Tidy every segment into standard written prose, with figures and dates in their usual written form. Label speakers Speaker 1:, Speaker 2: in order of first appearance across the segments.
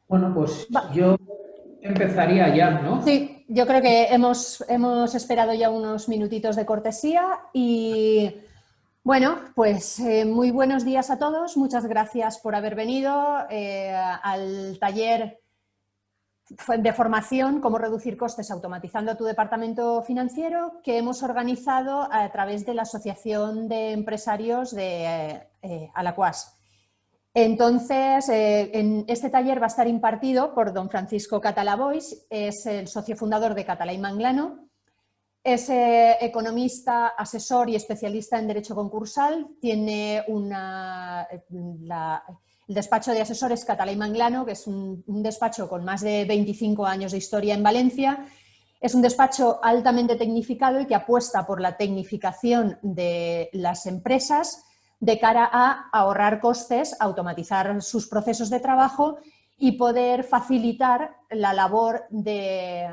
Speaker 1: Bueno, pues
Speaker 2: Va-
Speaker 1: yo empezaría ya, ¿no?
Speaker 2: Sí, yo creo que hemos esperado ya unos minutitos de cortesía y bueno, pues muy buenos días a todos. Muchas gracias por haber venido al taller de formación Cómo reducir costes automatizando tu departamento financiero que hemos organizado a través de la Asociación de Empresarios de Alaquàs. Entonces, en este taller va a estar impartido por don Francisco Català Boix, es el socio fundador de Català y Manglano, es economista, asesor y especialista en derecho concursal, tiene el despacho de asesores Català y Manglano, que es un despacho con más de 25 años de historia en Valencia. Es un despacho altamente tecnificado y que apuesta por la tecnificación de las empresas de cara a ahorrar costes, automatizar sus procesos de trabajo y poder facilitar la labor de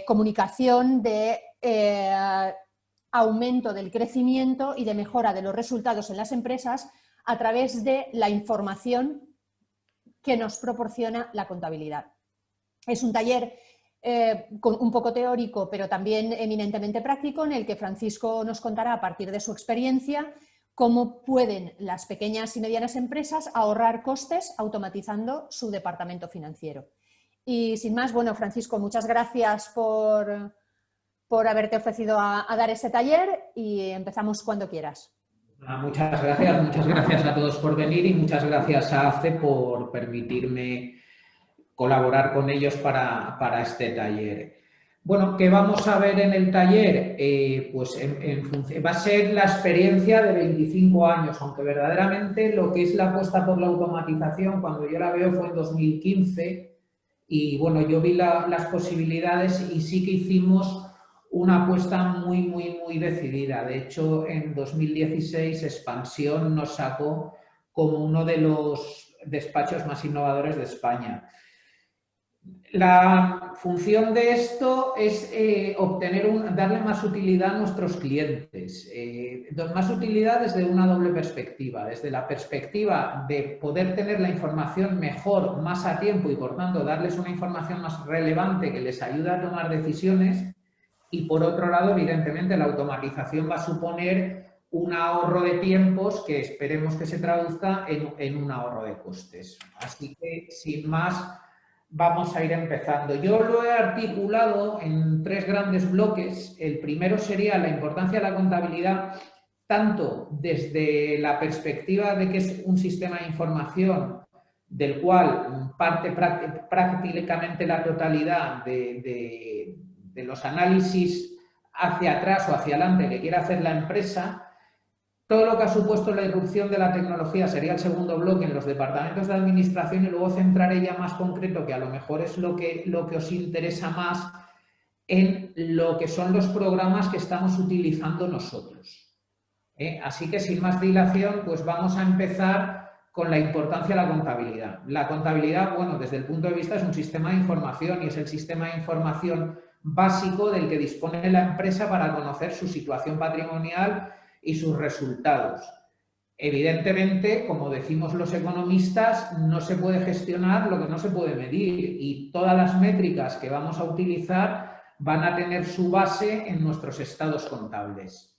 Speaker 2: comunicación, de aumento del crecimiento y de mejora de los resultados en las empresas a través de la información que nos proporciona la contabilidad. Es un taller un poco teórico, pero también eminentemente práctico, en el que Francisco nos contará a partir de su experiencia cómo pueden las pequeñas y medianas empresas ahorrar costes automatizando su departamento financiero. Y sin más, bueno, Francisco, muchas gracias por haberte ofrecido a dar este taller y empezamos cuando quieras.
Speaker 1: Muchas gracias a todos por venir y muchas gracias a ACE por permitirme colaborar con ellos para este taller. Bueno, ¿qué vamos a ver en el taller? Pues va a ser la experiencia de 25 años, aunque verdaderamente lo que es la apuesta por la automatización, cuando yo la veo fue en 2015 y bueno, yo vi las posibilidades y sí que hicimos una apuesta muy decidida. De hecho, en 2016 Expansión nos sacó como uno de los despachos más innovadores de España. La función de esto es darle más utilidad a nuestros clientes. Más utilidad desde una doble perspectiva. Desde la perspectiva de poder tener la información mejor, más a tiempo y por tanto darles una información más relevante que les ayude a tomar decisiones. Y por otro lado, evidentemente, la automatización va a suponer un ahorro de tiempos que esperemos que se traduzca en un ahorro de costes. Así que, sin más, vamos a ir empezando. Yo lo he articulado en tres grandes bloques. El primero sería la importancia de la contabilidad, tanto desde la perspectiva de que es un sistema de información del cual parte prácticamente la totalidad de los análisis hacia atrás o hacia adelante que quiera hacer la empresa. Todo lo que ha supuesto la irrupción de la tecnología sería el segundo bloque en los departamentos de administración y luego centraré ya más concreto, que a lo mejor es lo que os interesa más, en lo que son los programas que estamos utilizando nosotros. Así que sin más dilación, pues vamos a empezar con la importancia de la contabilidad. La contabilidad, bueno, desde el punto de vista es un sistema de información y es el sistema de información básico del que dispone la empresa para conocer su situación patrimonial y sus resultados. Evidentemente, como decimos los economistas, no se puede gestionar lo que no se puede medir y todas las métricas que vamos a utilizar van a tener su base en nuestros estados contables.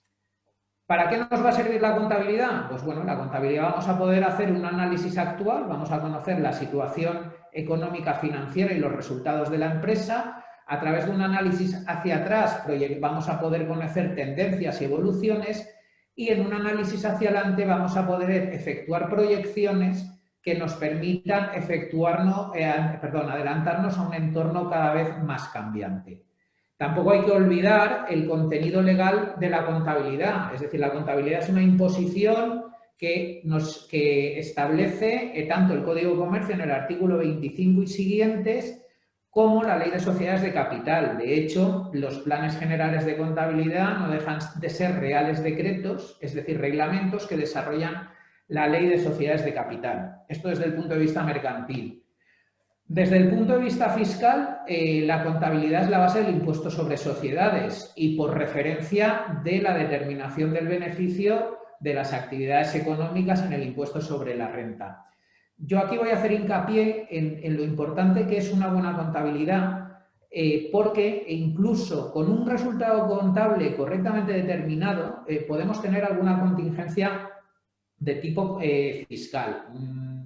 Speaker 1: ¿Para qué nos va a servir la contabilidad? Pues bueno, la contabilidad vamos a poder hacer un análisis actual, vamos a conocer la situación económica financiera y los resultados de la empresa. A través de un análisis hacia atrás vamos a poder conocer tendencias y evoluciones y en un análisis hacia adelante vamos a poder efectuar proyecciones que nos permitan adelantarnos a un entorno cada vez más cambiante. Tampoco hay que olvidar el contenido legal de la contabilidad, es decir, la contabilidad es una imposición que establece tanto el Código de Comercio en el artículo 25 y siguientes como la Ley de Sociedades de Capital. De hecho, los planes generales de contabilidad no dejan de ser reales decretos, es decir, reglamentos que desarrollan la Ley de Sociedades de Capital. Esto desde el punto de vista mercantil. Desde el punto de vista fiscal, la contabilidad es la base del impuesto sobre sociedades y por referencia de la determinación del beneficio de las actividades económicas en el impuesto sobre la renta. Yo aquí voy a hacer hincapié en lo importante que es una buena contabilidad, porque incluso con un resultado contable correctamente determinado podemos tener alguna contingencia de tipo fiscal.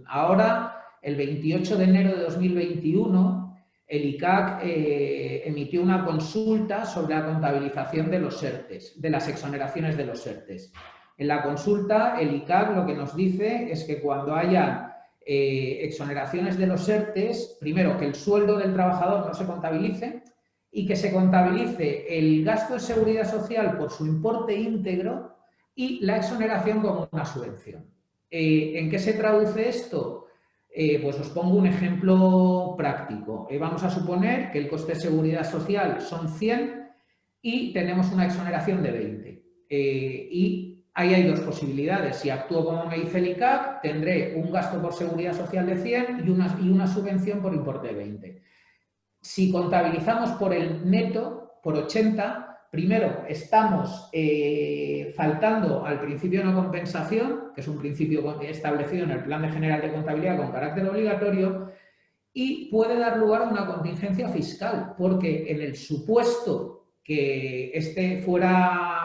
Speaker 1: Ahora, el 28 de enero de 2021, el ICAC emitió una consulta sobre la contabilización de los ERTEs, de las exoneraciones de los ERTEs. En la consulta, el ICAC lo que nos dice es que cuando haya exoneraciones de los ERTEs, primero, que el sueldo del trabajador no se contabilice y que se contabilice el gasto de seguridad social por su importe íntegro y la exoneración como una subvención. ¿En qué se traduce esto? Pues os pongo un ejemplo práctico. Vamos a suponer que el coste de seguridad social son 100 y tenemos una exoneración de 20. Y ahí hay dos posibilidades. Si actúo como me dice el ICAC, tendré un gasto por seguridad social de 100 y una subvención por importe de 20. Si contabilizamos por el neto, por 80, primero, estamos faltando al principio de no compensación, que es un principio establecido en el Plan General de Contabilidad con carácter obligatorio, y puede dar lugar a una contingencia fiscal, porque en el supuesto que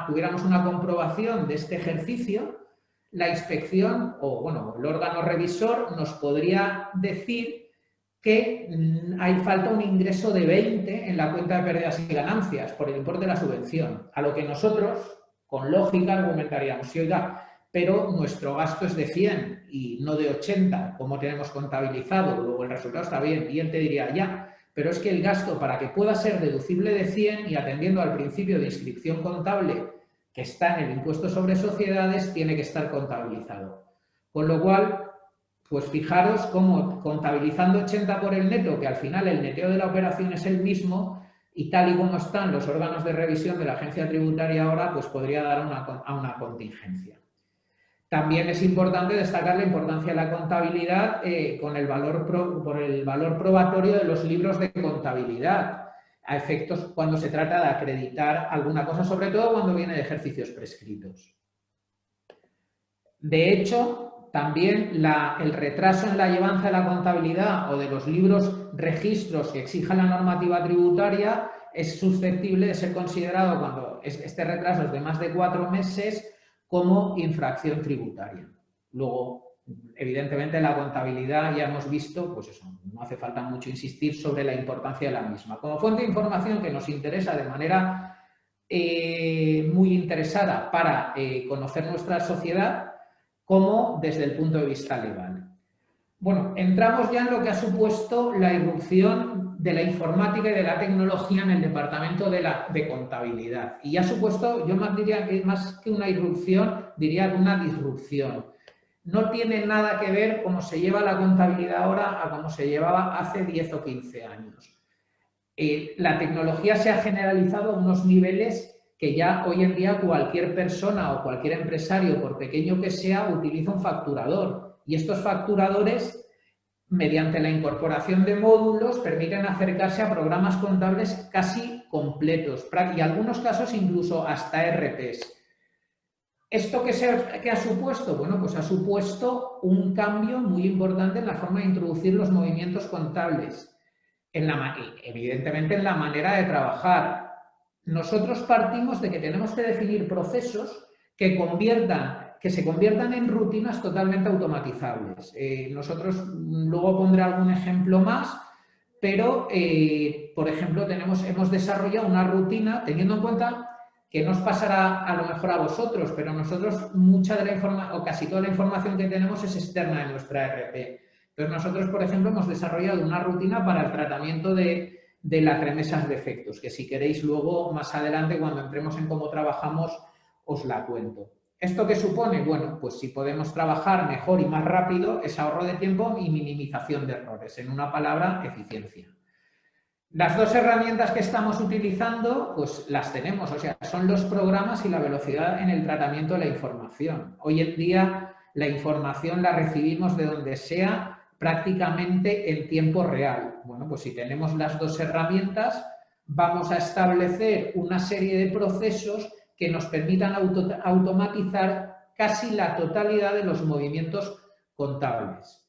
Speaker 1: tuviéramos una comprobación de este ejercicio, la inspección o bueno, el órgano revisor nos podría decir que hay falta un ingreso de 20 en la cuenta de pérdidas y ganancias por el importe de la subvención, a lo que nosotros, con lógica, argumentaríamos, sí, oiga, pero nuestro gasto es de 100 y no de 80, como tenemos contabilizado, luego el resultado está bien, y él te diría, ya, pero es que el gasto, para que pueda ser deducible de 100 y atendiendo al principio de inscripción contable que está en el impuesto sobre sociedades, tiene que estar contabilizado. Con lo cual, pues fijaros cómo contabilizando 80 por el neto, que al final el neteo de la operación es el mismo, y tal y como están los órganos de revisión de la agencia tributaria ahora, pues podría dar a una contingencia. También es importante destacar la importancia de la contabilidad por el valor probatorio de los libros de contabilidad, a efectos cuando se trata de acreditar alguna cosa, sobre todo cuando viene de ejercicios prescritos. De hecho, también el retraso en la llevanza de la contabilidad o de los libros registros que exija la normativa tributaria es susceptible de ser considerado, cuando este retraso es de más de 4 meses, como infracción tributaria. Luego, evidentemente, la contabilidad ya hemos visto, pues eso, no hace falta mucho insistir sobre la importancia de la misma. Como fuente de información que nos interesa de manera muy interesada para conocer nuestra sociedad, como desde el punto de vista legal. Bueno, entramos ya en lo que ha supuesto la irrupción de la informática y de la tecnología en el departamento de contabilidad. Y ha supuesto, yo más diría que más que una irrupción, diría una disrupción. No tiene nada que ver cómo se lleva la contabilidad ahora a cómo se llevaba hace 10 o 15 años. La tecnología se ha generalizado a unos niveles que ya hoy en día cualquier persona o cualquier empresario, por pequeño que sea, utiliza un facturador. Y estos facturadores, mediante la incorporación de módulos, permiten acercarse a programas contables casi completos y en algunos casos incluso hasta RPs. ¿Esto qué ha supuesto? Bueno, pues ha supuesto un cambio muy importante en la forma de introducir los movimientos contables, evidentemente en la manera de trabajar. Nosotros partimos de que tenemos que definir procesos que se conviertan en rutinas totalmente automatizables. Nosotros luego pondré algún ejemplo más, pero, por ejemplo, hemos desarrollado una rutina teniendo en cuenta que no os pasará a lo mejor a vosotros, pero nosotros mucha de la información o casi toda la información que tenemos es externa de nuestra ERP. Entonces nosotros, por ejemplo, hemos desarrollado una rutina para el tratamiento de las remesas de efectos, que si queréis luego, más adelante, cuando entremos en cómo trabajamos, os la cuento. ¿Esto qué supone? Bueno, pues si podemos trabajar mejor y más rápido, es ahorro de tiempo y minimización de errores. En una palabra, eficiencia. Las dos herramientas que estamos utilizando, pues las tenemos, o sea, son los programas y la velocidad en el tratamiento de la información. Hoy en día la información la recibimos de donde sea, prácticamente en tiempo real. Bueno, pues si tenemos las dos herramientas, vamos a establecer una serie de procesos que nos permitan automatizar casi la totalidad de los movimientos contables.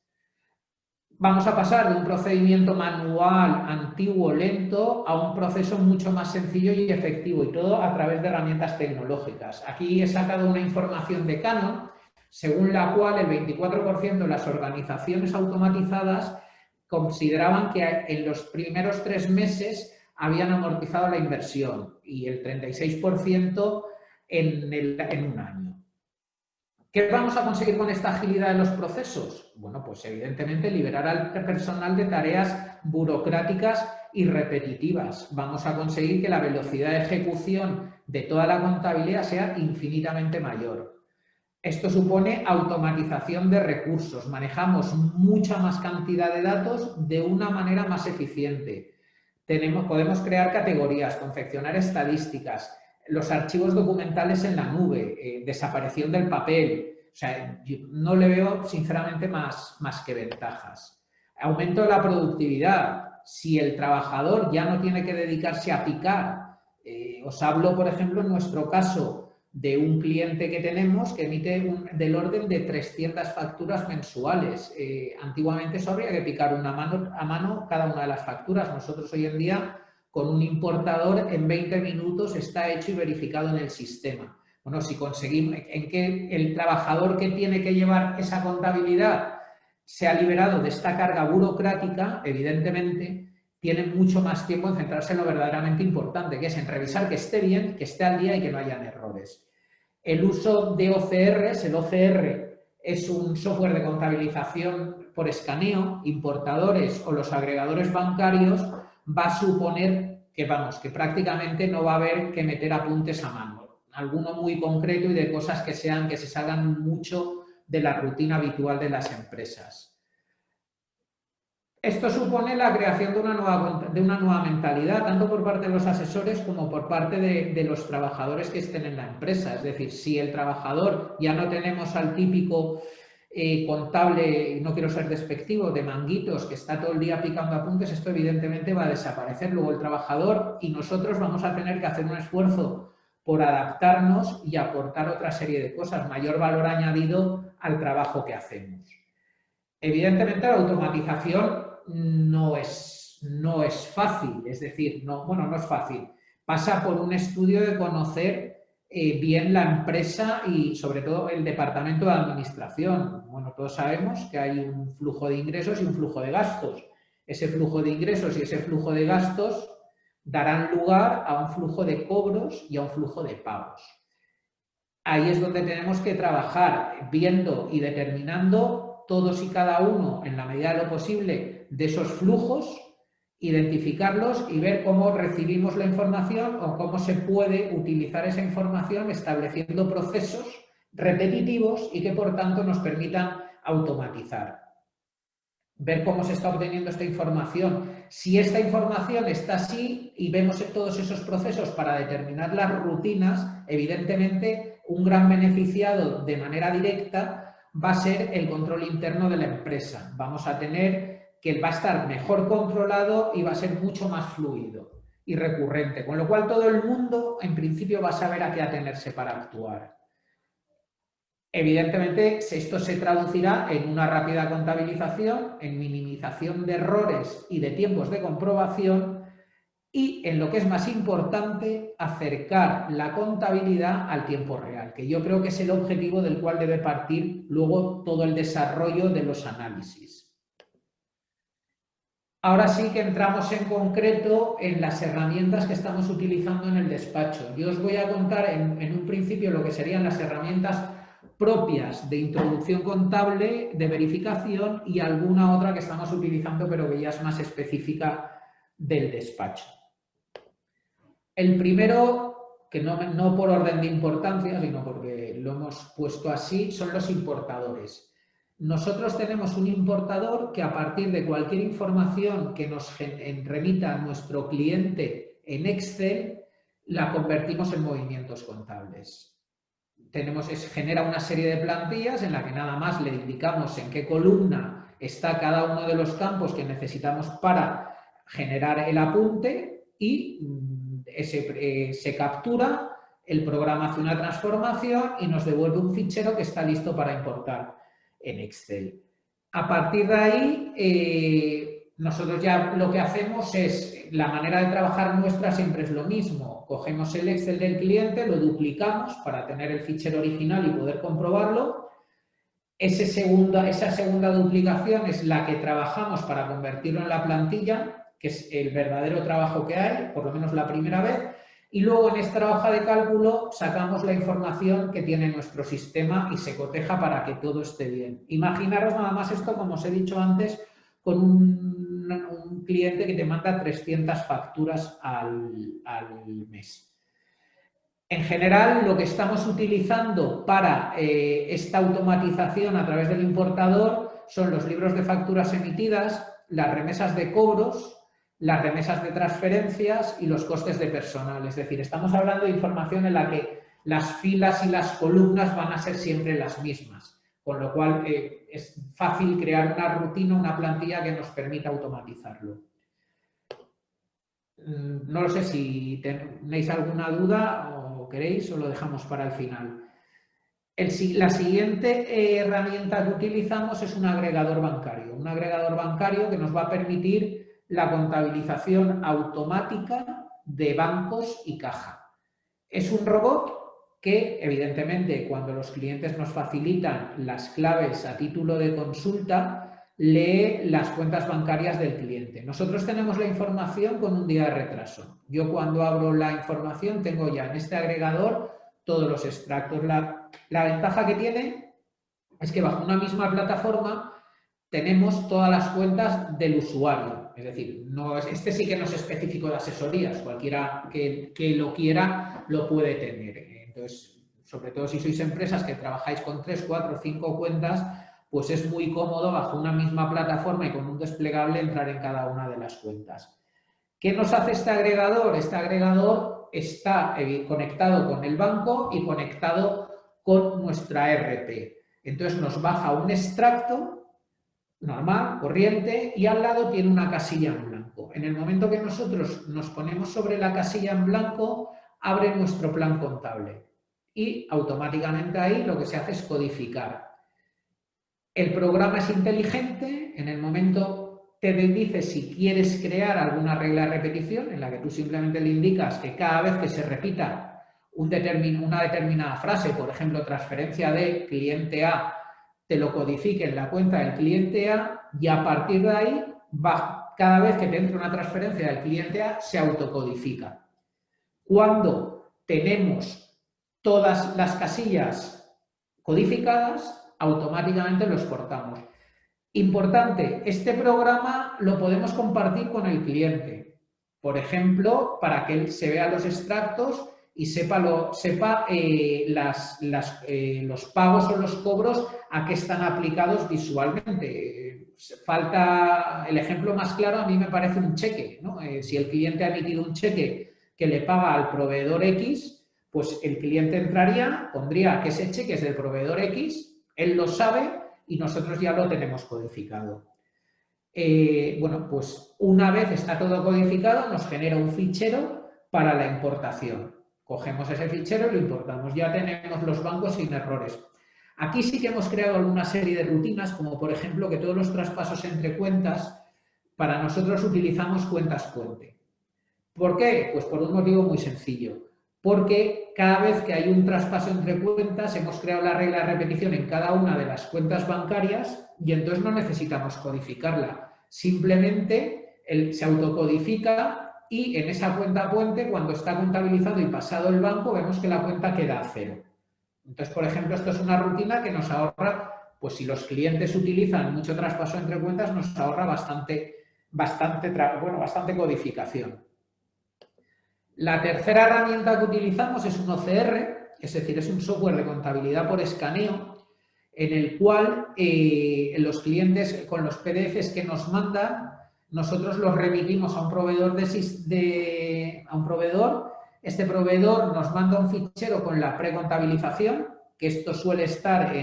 Speaker 1: Vamos a pasar de un procedimiento manual, antiguo, lento, a un proceso mucho más sencillo y efectivo, y todo a través de herramientas tecnológicas. Aquí he sacado una información de Canon, según la cual el 24% de las organizaciones automatizadas consideraban que en los primeros 3 meses habían amortizado la inversión y el 36% en un año. ¿Qué vamos a conseguir con esta agilidad en los procesos? Bueno, pues evidentemente liberar al personal de tareas burocráticas y repetitivas. Vamos a conseguir que la velocidad de ejecución de toda la contabilidad sea infinitamente mayor. Esto supone automatización de recursos. Manejamos mucha más cantidad de datos de una manera más eficiente. Podemos crear categorías, confeccionar estadísticas, los archivos documentales en la nube, desaparición del papel. O sea, yo no le veo sinceramente más que ventajas. Aumento de la productividad. Si el trabajador ya no tiene que dedicarse a picar, os hablo, por ejemplo, en nuestro caso de un cliente que tenemos que emite del orden de 300 facturas mensuales. Antiguamente eso habría que picar a mano cada una de las facturas. Nosotros hoy en día, con un importador, en 20 minutos está hecho y verificado en el sistema. Bueno, si conseguimos en que el trabajador que tiene que llevar esa contabilidad se ha liberado de esta carga burocrática, evidentemente tiene mucho más tiempo en centrarse en lo verdaderamente importante, que es en revisar que esté bien, que esté al día y que no hayan errores. El uso de OCRs, el OCR es un software de contabilización por escaneo, importadores o los agregadores bancarios, va a suponer que, que prácticamente no va a haber que meter apuntes a mano. Alguno muy concreto y de cosas que se salgan mucho de la rutina habitual de las empresas. Esto supone la creación de una nueva mentalidad, tanto por parte de los asesores como por parte de los trabajadores que estén en la empresa. Es decir, si el trabajador, ya no tenemos al típico contable, no quiero ser despectivo, de manguitos que está todo el día picando apuntes, esto evidentemente va a desaparecer. Luego el trabajador y nosotros vamos a tener que hacer un esfuerzo por adaptarnos y aportar otra serie de cosas, mayor valor añadido al trabajo que hacemos. Evidentemente la automatización no es fácil, es decir, no es fácil. Pasa por un estudio de conocer bien la empresa y sobre todo el departamento de administración. Bueno, todos sabemos que hay un flujo de ingresos y un flujo de gastos. Ese flujo de ingresos y ese flujo de gastos darán lugar a un flujo de cobros y a un flujo de pagos. Ahí es donde tenemos que trabajar viendo y determinando todos y cada uno, en la medida de lo posible, de esos flujos, identificarlos y ver cómo recibimos la información o cómo se puede utilizar esa información estableciendo procesos repetitivos y que, por tanto, nos permitan automatizar. Ver cómo se está obteniendo esta información. Si esta información está así y vemos todos esos procesos para determinar las rutinas, evidentemente un gran beneficiado de manera directa va a ser el control interno de la empresa. Vamos a tener que va a estar mejor controlado y va a ser mucho más fluido y recurrente, con lo cual todo el mundo en principio va a saber a qué atenerse para actuar. Evidentemente, esto se traducirá en una rápida contabilización, en minimización de errores y de tiempos de comprobación y, en lo que es más importante, acercar la contabilidad al tiempo real, que yo creo que es el objetivo del cual debe partir luego todo el desarrollo de los análisis. Ahora sí que entramos en concreto en las herramientas que estamos utilizando en el despacho. Yo os voy a contar en un principio lo que serían las herramientas propias de introducción contable, de verificación y alguna otra que estamos utilizando pero que ya es más específica del despacho. El primero, que no por orden de importancia, sino porque lo hemos puesto así, son los importadores. Nosotros tenemos un importador que a partir de cualquier información que nos remita nuestro cliente en Excel, la convertimos en movimientos contables. Genera una serie de plantillas en la que nada más le indicamos en qué columna está cada uno de los campos que necesitamos para generar el apunte y se captura, el programa hace una transformación y nos devuelve un fichero que está listo para importar en Excel. A partir de ahí, nosotros ya lo que hacemos es, la manera de trabajar nuestra siempre es lo mismo. Cogemos el Excel del cliente, lo duplicamos para tener el fichero original y poder comprobarlo. Esa segunda duplicación es la que trabajamos para convertirlo en la plantilla, que es el verdadero trabajo que hay, por lo menos la primera vez. Y luego en esta hoja de cálculo sacamos la información que tiene nuestro sistema y se coteja para que todo esté bien. Imaginaros nada más esto, como os he dicho antes, con un cliente que te manda 300 facturas al mes. En general, lo que estamos utilizando para esta automatización a través del importador son los libros de facturas emitidas, las remesas de cobros, las remesas de transferencias y los costes de personal. Es decir, estamos hablando de información en la que las filas y las columnas van a ser siempre las mismas, con lo cual es fácil crear una rutina, una plantilla que nos permita automatizarlo. No lo sé si tenéis alguna duda o queréis o lo dejamos para el final. La siguiente herramienta que utilizamos es un agregador bancario que nos va a permitir la contabilización automática de bancos y caja. Es un robot que, evidentemente, cuando los clientes nos facilitan las claves a título de consulta, lee las cuentas bancarias del cliente. Nosotros tenemos la información con un día de retraso. Yo cuando abro la información tengo ya en este agregador todos los extractos. La ventaja que tiene es que bajo una misma plataforma tenemos todas las cuentas del usuario. Es decir, este sí que no es específico de asesorías, cualquiera que lo quiera lo puede tener. Entonces, sobre todo si sois empresas que trabajáis con 3, 4, 5 cuentas, pues es muy cómodo bajo una misma plataforma y con un desplegable entrar en cada una de las cuentas. ¿Qué nos hace este agregador? Este agregador está conectado con el banco y conectado con nuestra ERP. Entonces nos baja un extracto normal, corriente, y al lado tiene una casilla en blanco. En el momento que nosotros nos ponemos sobre la casilla en blanco, abre nuestro plan contable y automáticamente ahí lo que se hace es codificar. El programa es inteligente, en el momento te dice si quieres crear alguna regla de repetición en la que tú simplemente le indicas que cada vez que se repita una determinada frase, por ejemplo, transferencia de cliente A, te lo codifique en la cuenta del cliente A y a partir de ahí, cada vez que te entre una transferencia del cliente A, se autocodifica. Cuando tenemos todas las casillas codificadas, automáticamente lo exportamos. Importante, este programa lo podemos compartir con el cliente. Por ejemplo, para que él se vea los extractos y sepa los pagos o los cobros a qué están aplicados visualmente. Falta el ejemplo más claro, a mí me parece un cheque, ¿no? Si el cliente ha emitido un cheque que le paga al proveedor X, pues el cliente entraría, pondría que ese cheque es del proveedor X, él lo sabe y nosotros ya lo tenemos codificado. Bueno, pues una vez está todo codificado, nos genera un fichero para la importación. Cogemos ese fichero y lo importamos. Ya tenemos los bancos sin errores. Aquí sí que hemos creado alguna serie de rutinas, como por ejemplo que todos los traspasos entre cuentas, para nosotros utilizamos cuentas puente. ¿Por qué? Pues por un motivo muy sencillo. Porque cada vez que hay un traspaso entre cuentas hemos creado la regla de repetición en cada una de las cuentas bancarias y entonces no necesitamos codificarla. Simplemente se autocodifica y en esa cuenta puente, cuando está contabilizado y pasado el banco, vemos que la cuenta queda a cero. Entonces, por ejemplo, esto es una rutina que nos ahorra, pues si los clientes utilizan mucho traspaso entre cuentas, nos ahorra bastante codificación. La tercera herramienta que utilizamos es un OCR, es decir, es un software de contabilidad por escaneo, en el cual los clientes con los PDFs que nos mandan, nosotros los remitimos a un proveedor Este proveedor nos manda un fichero con la precontabilización, que esto suele estar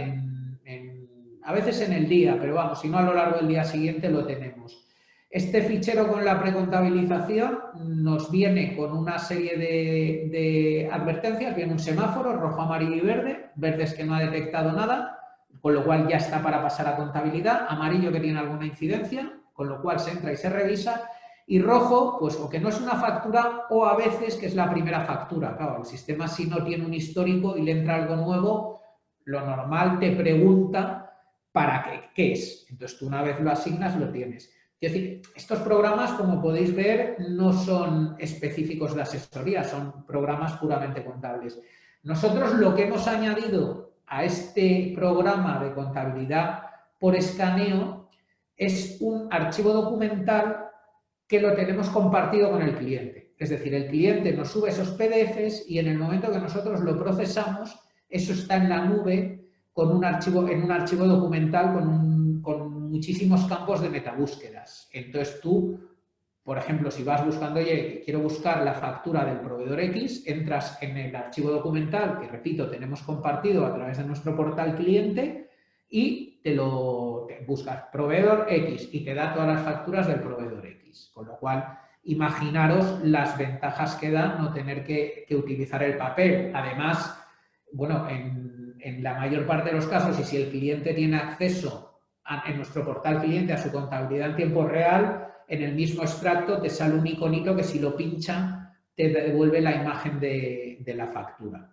Speaker 1: a veces en el día, pero vamos, si no a lo largo del día siguiente lo tenemos. Este fichero con la precontabilización nos viene con una serie de advertencias, viene un semáforo rojo, amarillo y verde. Verde es que no ha detectado nada, con lo cual ya está para pasar a contabilidad, amarillo que tiene alguna incidencia, con lo cual se entra y se revisa, y rojo, pues o que no es una factura o a veces que es la primera factura. Claro, el sistema si no tiene un histórico y le entra algo nuevo, lo normal te pregunta para qué es. Entonces tú una vez lo asignas, lo tienes. Es decir, estos programas, como podéis ver, no son específicos de asesoría, son programas puramente contables. Nosotros lo que hemos añadido a este programa de contabilidad por escaneo es un archivo documental que lo tenemos compartido con el cliente. Es decir, el cliente nos sube esos PDFs y en el momento que nosotros lo procesamos, eso está en la nube con un archivo, en un archivo documental con muchísimos campos de metabúsquedas. Entonces tú, por ejemplo, si vas buscando, oye, quiero buscar la factura del proveedor X, entras en el archivo documental, que repito, tenemos compartido a través de nuestro portal cliente y te buscas proveedor X y te da todas las facturas del proveedor X. Con lo cual, imaginaros las ventajas que da no tener que utilizar el papel. Además, bueno, en la mayor parte de los casos, y si el cliente tiene acceso en nuestro portal cliente a su contabilidad en tiempo real, en el mismo extracto te sale un iconito que si lo pincha te devuelve la imagen de la factura.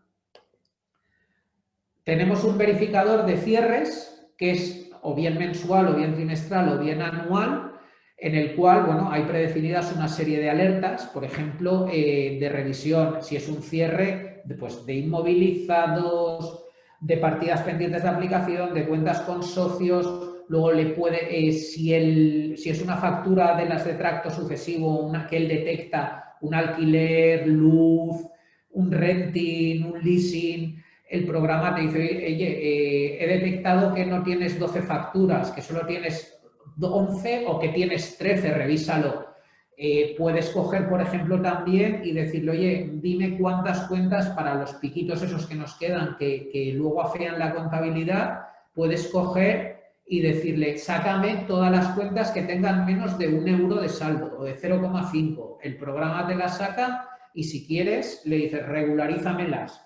Speaker 1: Tenemos un verificador de cierres que es o bien mensual, o bien trimestral, o bien anual, en el cual, bueno, hay predefinidas una serie de alertas, por ejemplo, de revisión, si es un cierre pues, de inmovilizados, de partidas pendientes de aplicación, de cuentas con socios. Luego le puede, si es una factura de las de tracto sucesivo, que él detecta un alquiler, luz, un renting, un leasing, el programa te dice, oye, he detectado que no tienes 12 facturas, que solo tienes 11 o que tienes 13, revísalo. Puedes coger, por ejemplo, también y decirle, oye, dime cuántas cuentas para los piquitos esos que nos quedan, que luego afean la contabilidad, puedes coger y decirle, sácame todas las cuentas que tengan menos de 1 euro de saldo o de 0,5. El programa te las saca y si quieres le dices, regularízamelas.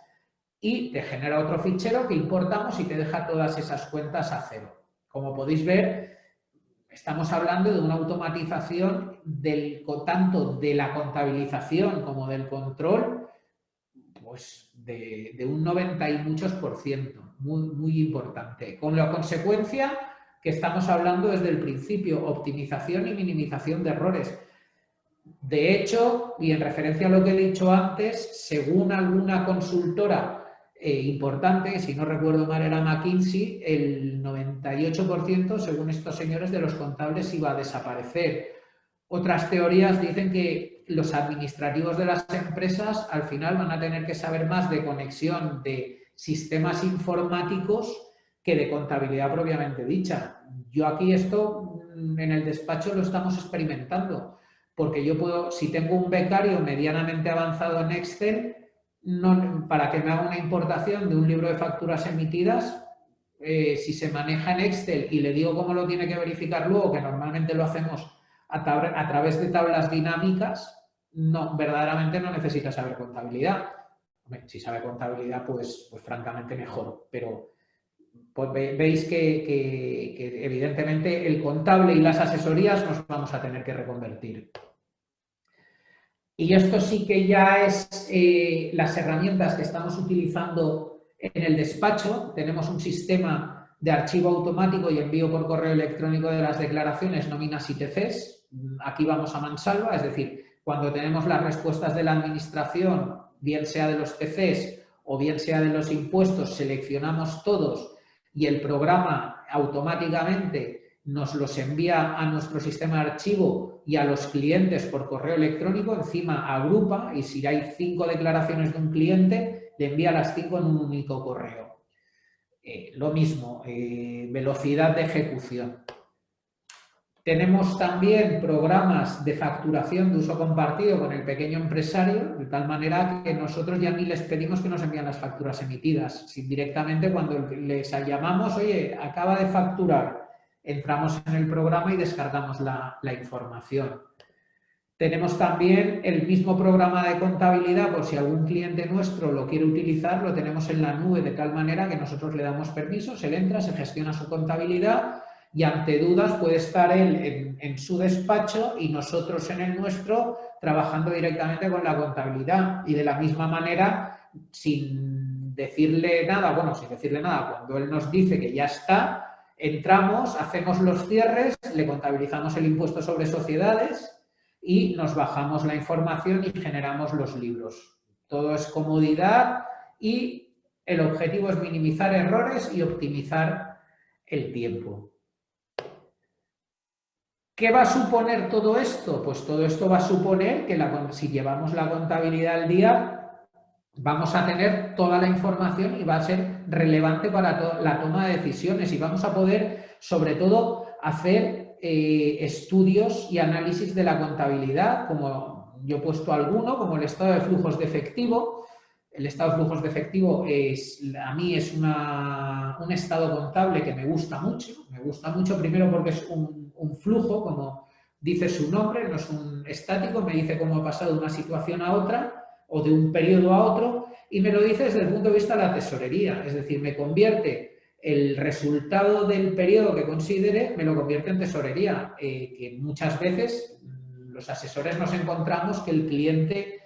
Speaker 1: Y te genera otro fichero que importamos y te deja todas esas cuentas a cero. Como podéis ver, estamos hablando de una automatización tanto de la contabilización como del control, pues de un 90 y muchos %, muy importante. Con la consecuencia que estamos hablando desde el principio, optimización y minimización de errores. De hecho, y en referencia a lo que he dicho antes, según alguna consultora importante, si no recuerdo mal era McKinsey, el 98%, según estos señores, de los contables iba a desaparecer. Otras teorías dicen que los administrativos de las empresas al final van a tener que saber más de conexión de sistemas informáticos que de contabilidad propiamente dicha. Yo aquí esto en el despacho lo estamos experimentando, porque yo puedo, si tengo un becario medianamente avanzado en Excel, para que me haga una importación de un libro de facturas emitidas, si se maneja en Excel y le digo cómo lo tiene que verificar luego, que normalmente lo hacemos a través de tablas dinámicas, no, verdaderamente no necesita saber contabilidad. Hombre, si sabe contabilidad, pues francamente mejor, pero pues veis que evidentemente el contable y las asesorías nos vamos a tener que reconvertir. Y esto sí que ya es las herramientas que estamos utilizando en el despacho. Tenemos un sistema de archivo automático y envío por correo electrónico de las declaraciones, nóminas y TCs. Aquí vamos a mansalva, es decir, cuando tenemos las respuestas de la administración, bien sea de los TCs o bien sea de los impuestos, seleccionamos todos y el programa automáticamente nos los envía a nuestro sistema de archivo y a los clientes por correo electrónico, encima agrupa y si hay 5 declaraciones de un cliente, le envía las 5 en un único correo. Lo mismo, velocidad de ejecución. Tenemos también programas de facturación de uso compartido con el pequeño empresario, de tal manera que nosotros ya ni les pedimos que nos envíen las facturas emitidas, si directamente cuando les llamamos, oye, acaba de facturar, entramos en el programa y descargamos la información. Tenemos también el mismo programa de contabilidad, por si algún cliente nuestro lo quiere utilizar, lo tenemos en la nube de tal manera que nosotros le damos permisos, él entra, se gestiona su contabilidad y ante dudas puede estar él en su despacho y nosotros en el nuestro trabajando directamente con la contabilidad. Y de la misma manera, sin decirle nada, cuando él nos dice que ya está, entramos, hacemos los cierres, le contabilizamos el impuesto sobre sociedades y nos bajamos la información y generamos los libros. Todo es comodidad y el objetivo es minimizar errores y optimizar el tiempo. ¿Qué va a suponer todo esto? Pues todo esto va a suponer que si llevamos la contabilidad al día, vamos a tener toda la información y va a ser relevante para la toma de decisiones y vamos a poder, sobre todo, hacer estudios y análisis de la contabilidad, como yo he puesto alguno, como el estado de flujos de efectivo. El estado de flujos de efectivo a mí es un estado contable que me gusta mucho primero porque es un flujo, como dice su nombre, no es un estático, me dice cómo ha pasado de una situación a otra o de un periodo a otro y me lo dice desde el punto de vista de la tesorería, es decir, me convierte el resultado del periodo que considere, me lo convierte en tesorería, que muchas veces los asesores nos encontramos que el cliente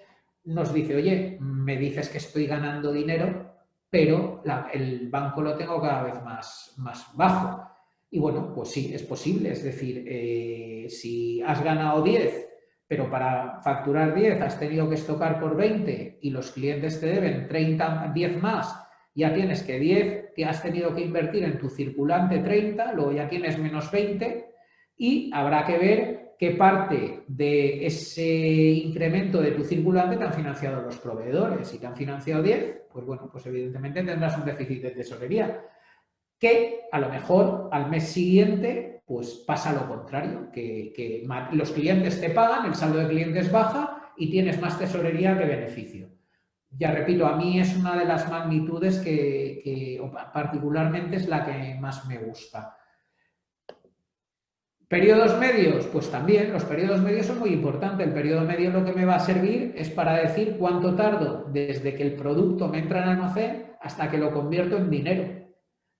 Speaker 1: nos dice, oye, me dices que estoy ganando dinero, pero el banco lo tengo cada vez más bajo. Y bueno, pues sí, es posible. Es decir, si has ganado 10, pero para facturar 10 has tenido que estocar por 20 y los clientes te deben 30, 10 más, ya tienes que 10 que has tenido que invertir en tu circulante 30, luego ya tienes menos 20 y habrá que ver qué parte de ese incremento de tu circulante te han financiado los proveedores. Si te han financiado 10, pues bueno, pues evidentemente tendrás un déficit de tesorería. Que a lo mejor al mes siguiente pues pasa lo contrario, que los clientes te pagan, el saldo de clientes baja y tienes más tesorería que beneficio. Ya repito, a mí es una de las magnitudes que particularmente es la que más me gusta. ¿Periodos medios? Pues también, los periodos medios son muy importantes. El periodo medio lo que me va a servir es para decir cuánto tardo desde que el producto me entra en almacén hasta que lo convierto en dinero.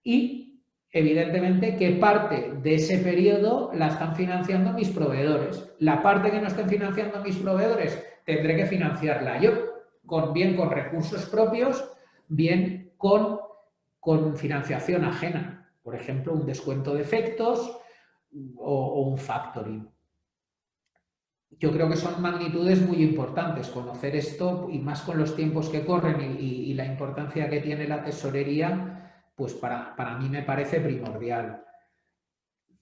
Speaker 1: Y, evidentemente, qué parte de ese periodo la están financiando mis proveedores. La parte que no estén financiando mis proveedores tendré que financiarla yo, bien con recursos propios, bien con financiación ajena. Por ejemplo, un descuento de efectos o un factoring. Yo creo que son magnitudes muy importantes conocer esto y más con los tiempos que corren y la importancia que tiene la tesorería, pues para mí me parece primordial.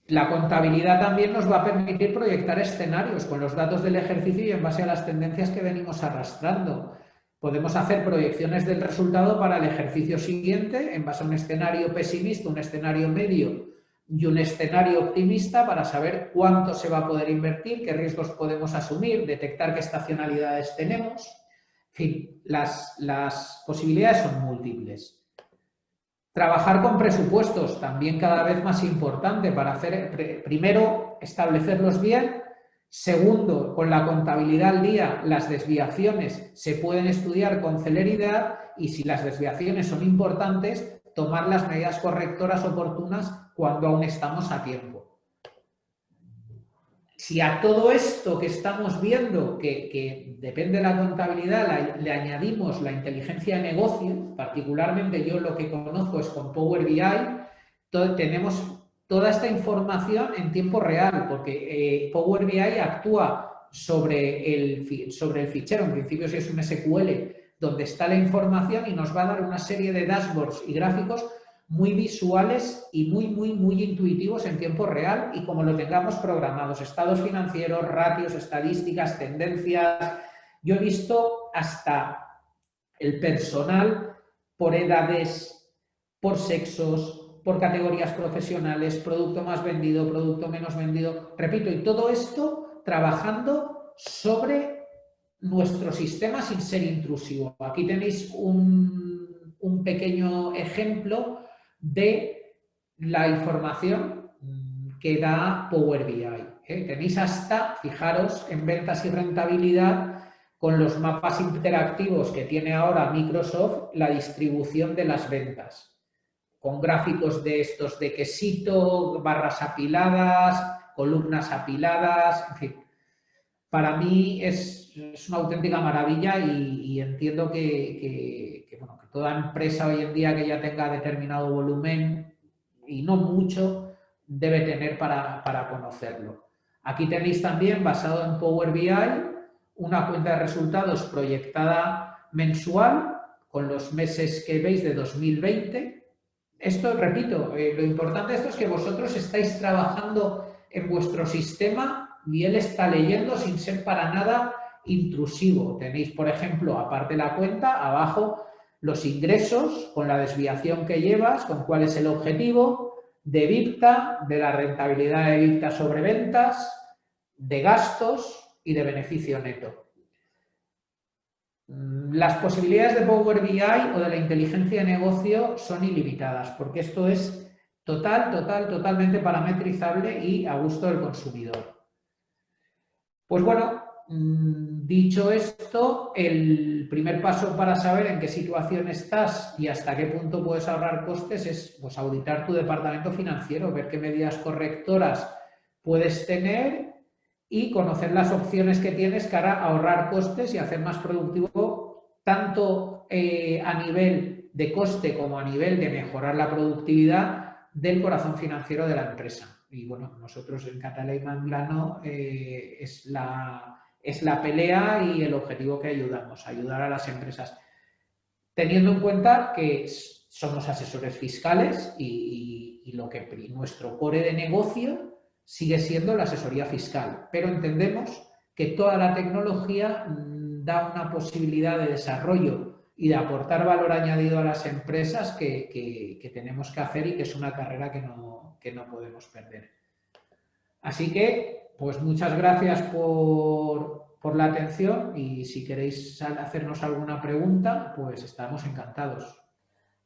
Speaker 1: La contabilidad también nos va a permitir proyectar escenarios con los datos del ejercicio y en base a las tendencias que venimos arrastrando. Podemos hacer proyecciones del resultado para el ejercicio siguiente en base a un escenario pesimista, un escenario medio y un escenario optimista para saber cuánto se va a poder invertir, qué riesgos podemos asumir, detectar qué estacionalidades tenemos. En fin, las posibilidades son múltiples. Trabajar con presupuestos, también cada vez más importante para primero, establecerlos bien. Segundo, con la contabilidad al día, las desviaciones se pueden estudiar con celeridad y si las desviaciones son importantes, tomar las medidas correctoras oportunas cuando aún estamos a tiempo. Si a todo esto que estamos viendo, que depende de la contabilidad, le añadimos la inteligencia de negocio, particularmente yo lo que conozco es con Power BI, tenemos toda esta información en tiempo real, porque Power BI actúa sobre el fichero, en principio si es un SQL, donde está la información y nos va a dar una serie de dashboards y gráficos muy visuales y muy intuitivos en tiempo real y como lo tengamos programados, estados financieros, ratios, estadísticas, tendencias. Yo he visto hasta el personal por edades, por sexos, por categorías profesionales, producto más vendido, producto menos vendido. Repito, y todo esto trabajando sobre nuestro sistema sin ser intrusivo. Aquí tenéis un pequeño ejemplo de la información que da Power BI. Tenéis hasta, fijaros, en ventas y rentabilidad, con los mapas interactivos que tiene ahora Microsoft, la distribución de las ventas, con gráficos de estos de quesito, barras apiladas, columnas apiladas, en fin. Para mí es una auténtica maravilla y entiendo bueno, que toda empresa hoy en día que ya tenga determinado volumen, y no mucho, debe tener para conocerlo. Aquí tenéis también, basado en Power BI, una cuenta de resultados proyectada mensual con los meses que veis de 2020. Esto, repito, lo importante de esto es que vosotros estáis trabajando en vuestro sistema y él está leyendo sin ser para nada intrusivo. Tenéis, por ejemplo, aparte de la cuenta, abajo los ingresos con la desviación que llevas, con cuál es el objetivo, de EBITDA, de la rentabilidad de EBITDA sobre ventas, de gastos y de beneficio neto. Las posibilidades de Power BI o de la inteligencia de negocio son ilimitadas, porque esto es totalmente parametrizable y a gusto del consumidor. Pues bueno, dicho esto, el primer paso para saber en qué situación estás y hasta qué punto puedes ahorrar costes es, pues, auditar tu departamento financiero, ver qué medidas correctoras puedes tener y conocer las opciones que tienes para ahorrar costes y hacer más productivo tanto a nivel de coste como a nivel de mejorar la productividad del corazón financiero de la empresa. Y bueno, nosotros en Català y Manglano es la pelea y el objetivo que ayudamos, ayudar a las empresas. Teniendo en cuenta que somos asesores fiscales y nuestro core de negocio sigue siendo la asesoría fiscal, pero entendemos que toda la tecnología da una posibilidad de desarrollo y de aportar valor añadido a las empresas que tenemos que hacer y que es una carrera que no podemos perder. Así que, pues muchas gracias por la atención y si queréis hacernos alguna pregunta, pues estamos encantados.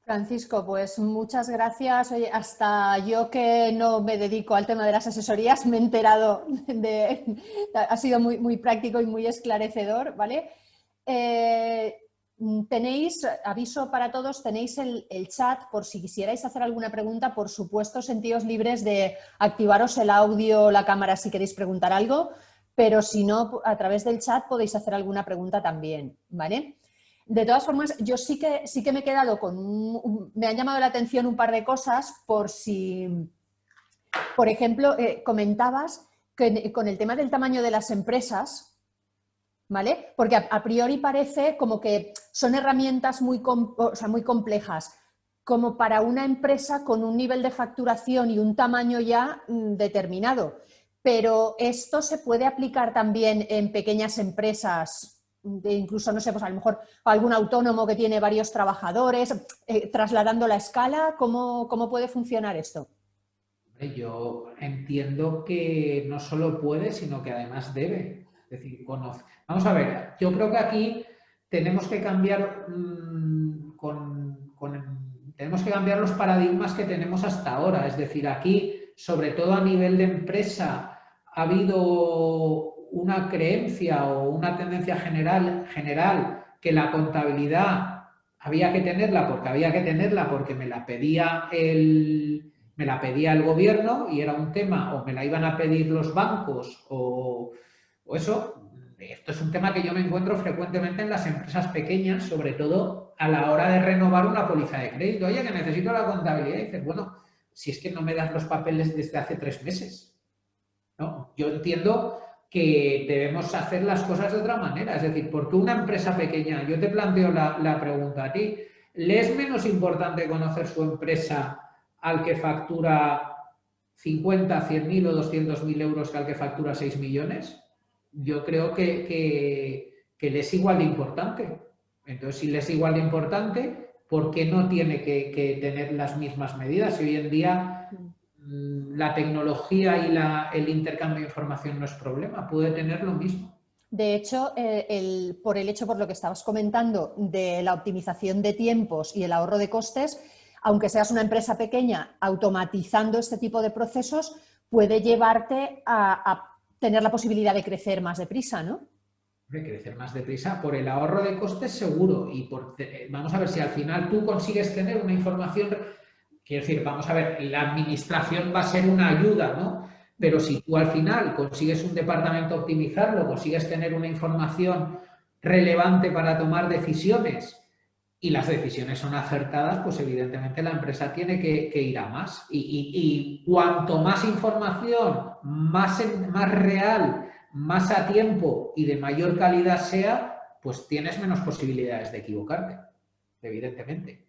Speaker 2: Francisco, pues muchas gracias. Oye, hasta yo que no me dedico al tema de las asesorías me he enterado ha sido muy práctico y muy esclarecedor, ¿vale? Tenéis, aviso para todos, tenéis el chat por si quisierais hacer alguna pregunta, por supuesto, sentíos libres de activaros el audio, la cámara si queréis preguntar algo, pero si no, a través del chat podéis hacer alguna pregunta también, ¿vale? De todas formas, yo sí que me he quedado me han llamado la atención un par de cosas por si, por ejemplo, comentabas que con el tema del tamaño de las empresas, ¿vale? Porque a priori parece como que son herramientas muy complejas, como para una empresa con un nivel de facturación y un tamaño ya determinado. Pero esto se puede aplicar también en pequeñas empresas, incluso, no sé, pues a lo mejor algún autónomo que tiene varios trabajadores, trasladando la escala, ¿cómo puede funcionar esto?
Speaker 1: Yo entiendo que no solo puede, sino que además debe. Es decir, conoce. Vamos a ver, yo creo que aquí tenemos que cambiar tenemos que cambiar los paradigmas que tenemos hasta ahora. Es decir, aquí, sobre todo a nivel de empresa, ha habido una creencia o una tendencia general que la contabilidad había que tenerla porque me la pedía el gobierno y era un tema, o me la iban a pedir los bancos o eso. Esto es un tema que yo me encuentro frecuentemente en las empresas pequeñas, sobre todo a la hora de renovar una póliza de crédito. Oye, que necesito la contabilidad. Y dices, bueno, si es que no me das los papeles desde hace 3 meses, ¿no? Yo entiendo que debemos hacer las cosas de otra manera. Es decir, porque una empresa pequeña, yo te planteo la pregunta a ti, ¿le es menos importante conocer su empresa al que factura 50, 100.000 o 200.000 euros que al que factura 6 millones? Yo creo que le es igual de importante. Entonces, si le es igual de importante, ¿por qué no tiene que tener las mismas medidas? Si hoy en día la tecnología y el intercambio de información no es problema, puede tener lo mismo.
Speaker 2: De hecho, por lo que estabas comentando de la optimización de tiempos y el ahorro de costes, aunque seas una empresa pequeña, automatizando este tipo de procesos, puede llevarte a tener la posibilidad de crecer más deprisa, ¿no?
Speaker 1: De crecer más deprisa por el ahorro de costes seguro y vamos a ver si al final tú consigues tener una información, quiero decir, vamos a ver, la administración va a ser una ayuda, ¿no? Pero si tú al final consigues un departamento optimizarlo, consigues tener una información relevante para tomar decisiones y las decisiones son acertadas, pues evidentemente la empresa tiene que ir a más. Y cuanto más información, más real, más a tiempo y de mayor calidad sea, pues tienes menos posibilidades de equivocarte, evidentemente.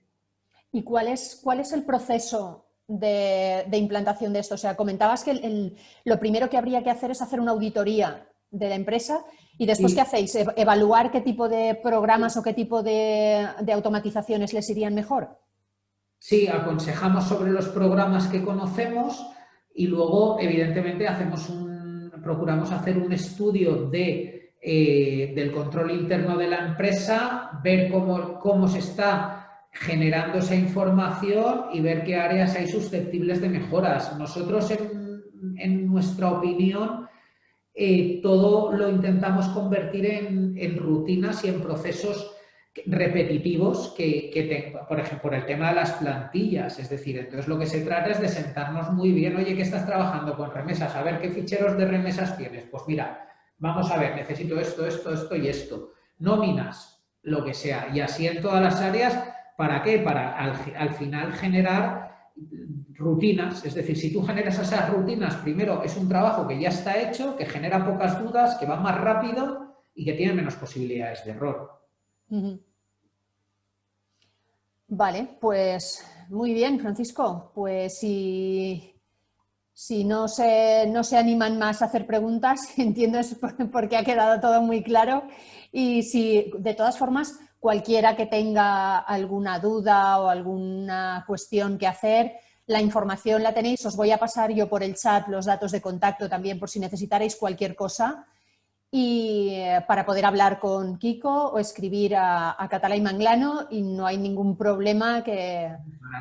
Speaker 2: ¿Y cuál es el proceso de implantación de esto? O sea, comentabas que lo primero que habría que hacer es hacer una auditoría de la empresa y después, ¿qué
Speaker 1: Sí,
Speaker 2: hacéis? ¿Evaluar qué tipo de programas o qué tipo de automatizaciones les irían mejor?
Speaker 1: sí, aconsejamos sobre los programas que conocemos y luego, evidentemente, procuramos hacer un estudio del control interno de la empresa, ver cómo se está generando esa información y ver qué áreas hay susceptibles de mejoras. Nosotros, en nuestra opinión, todo lo intentamos convertir en rutinas y en procesos repetitivos por ejemplo, por el tema de las plantillas. Es decir, entonces lo que se trata es de sentarnos muy bien. Oye, ¿qué estás trabajando con remesas? A ver, ¿qué ficheros de remesas tienes? Pues mira, vamos a ver, necesito esto, esto, esto y esto. Nóminas, lo que sea. Y así en todas las áreas. ¿Para qué? Para al final generar rutinas, es decir, si tú generas esas rutinas, primero es un trabajo que ya está hecho, que genera pocas dudas, que va más rápido y que tiene menos posibilidades de error.
Speaker 2: Uh-huh. Vale, pues muy bien, Francisco. Pues si no se animan más a hacer preguntas, entiendo es porque ha quedado todo muy claro. Y si, de todas formas, cualquiera que tenga alguna duda o alguna cuestión que hacer, la información la tenéis. Os voy a pasar yo por el chat los datos de contacto también por si necesitarais cualquier cosa. Y para poder hablar con Kiko o escribir a Catalá y Manglano, y no hay ningún problema
Speaker 1: Para
Speaker 2: que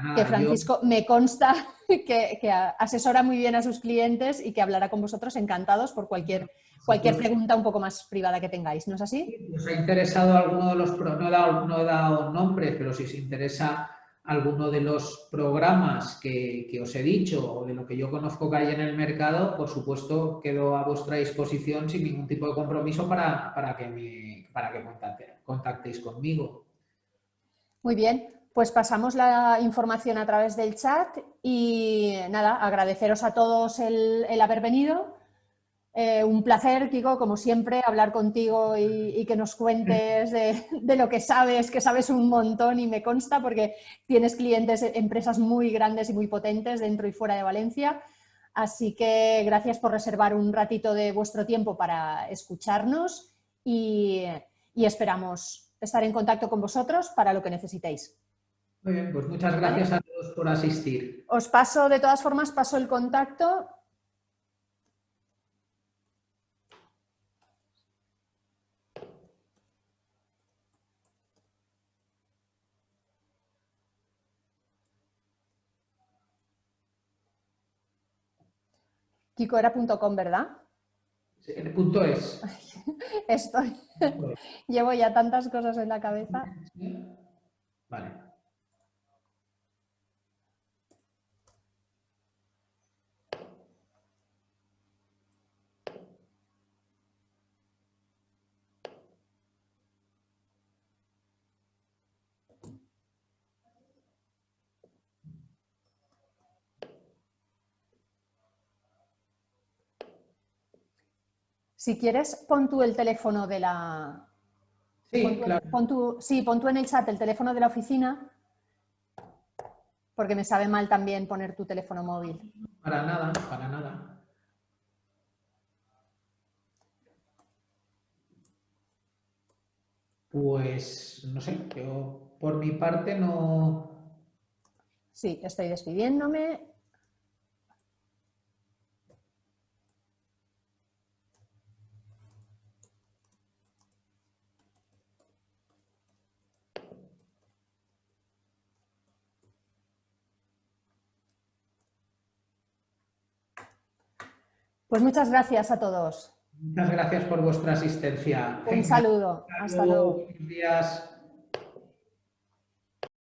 Speaker 1: nada, yo
Speaker 2: Francisco me consta que asesora muy bien a sus clientes y que hablará con vosotros encantados por cualquier
Speaker 1: supuesto,
Speaker 2: pregunta un poco más privada que tengáis, ¿no es así?
Speaker 1: si os ha interesado alguno de no he dado nombres, pero si os interesa alguno de los programas que os he dicho o de lo que yo conozco que hay en el mercado, por supuesto quedo a vuestra disposición sin ningún tipo de compromiso para que contactéis conmigo.
Speaker 2: Muy bien, pues pasamos la información a través del chat y nada, agradeceros a todos el haber venido. Un placer, Kiko, como siempre, hablar contigo y que nos cuentes de lo que sabes un montón y me consta porque tienes clientes, empresas muy grandes y muy potentes dentro y fuera de Valencia. Así que gracias por reservar un ratito de vuestro tiempo para escucharnos y esperamos estar en contacto con vosotros para lo que necesitéis.
Speaker 1: Muy bien, pues muchas
Speaker 2: ¿Vale?
Speaker 1: gracias a todos por asistir.
Speaker 2: Os paso, de todas formas, paso el contacto. Kikoera.com, ¿verdad?
Speaker 1: El punto es.
Speaker 2: Estoy. Llevo ya tantas cosas en la cabeza.
Speaker 1: Vale.
Speaker 2: Si quieres, pon tú el teléfono de la...
Speaker 1: Sí, claro.
Speaker 2: Sí, pon tú en el chat el teléfono de la oficina, porque me sabe mal también poner tu teléfono móvil.
Speaker 1: Para nada, para nada. Pues no sé, yo por mi parte no.
Speaker 2: Sí, estoy despidiéndome. Pues muchas gracias a todos.
Speaker 1: Muchas gracias por vuestra asistencia.
Speaker 2: Un saludo. Hasta luego.
Speaker 1: Buenos días.